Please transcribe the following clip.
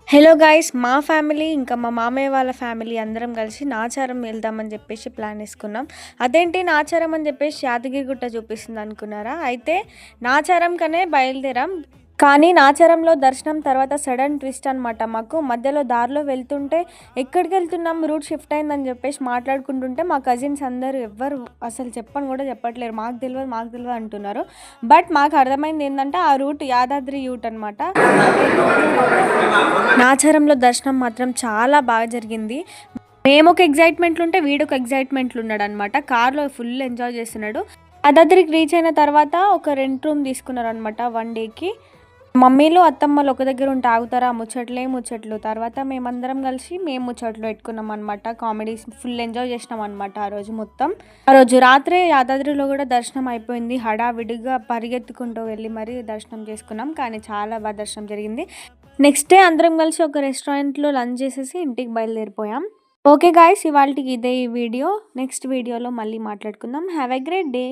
Hello guys, మా family ఇంకా మా మామయ్య వాళ్ళ ఫ్యామిలీ అందరం కలిసి నాచారం వెళ్దామని చెప్పేసి ప్లాన్ వేసుకున్నాం. అదేంటి నాచారం అని చెప్పేసి యాదగిరిగుట్ట చూపిస్తుంది అనుకున్నారా? అయితే నాచారం కనే బయలుదేరాం. కానీ నాచారంలో దర్శనం తర్వాత సడన్ ట్విస్ట్ అనమాట. మాకు మధ్యలో దారిలో వెళ్తుంటే ఎక్కడికి వెళ్తున్నాం, రూట్ షిఫ్ట్ అయిందని చెప్పేసి మాట్లాడుకుంటుంటే మా కజిన్స్ అందరూ ఎవ్వరు అసలు చెప్పని కూడా చెప్పట్లేరు. మాకు తెలియదు అంటున్నారు. బట్ మాకు అర్థమైంది ఏంటంటే ఆ రూట్ యాదాద్రి రూట్ అనమాట. నాచారంలో దర్శనం మాత్రం చాలా బాగా జరిగింది. మేము ఒక ఎగ్జైట్మెంట్లు ఉంటే వీడు ఒక ఎగ్జైట్మెంట్లు ఉన్నాడు అనమాట. కార్లో ఫుల్ ఎంజాయ్ చేస్తున్నాడు. యాదాద్రికి రీచ్ అయిన తర్వాత ఒక రెంట్ రూమ్ తీసుకున్నారు అనమాట 1 డేకి. మమ్మీలు అత్తమ్మలు ఒక దగ్గర ఉంటే ఆగుతారా? ముచ్చట్లు. తర్వాత మేమందరం కలిసి మేము ముచ్చట్లు పెట్టుకున్నాం అనమాట. కామెడీస్ ఫుల్ ఎంజాయ్ చేసినాం అనమాట ఆ రోజు మొత్తం. ఆ రోజు రాత్రే యాదాద్రిలో కూడా దర్శనం అయిపోయింది. హడావిడిగా పరిగెత్తుకుంటూ వెళ్ళి మరీ దర్శనం చేసుకున్నాం. కానీ చాలా బాగా దర్శనం జరిగింది. నెక్స్ట్ డే అందరం కలిసి ఒక రెస్టారెంట్లో లంచ్ చేసేసి ఇంటికి బయలుదేరిపోయాం. ఓకే గాయ్స్, ఇవాళకి ఇదే ఈ వీడియో. నెక్స్ట్ వీడియోలో మళ్ళీ మాట్లాడుకుందాం. Have a great day.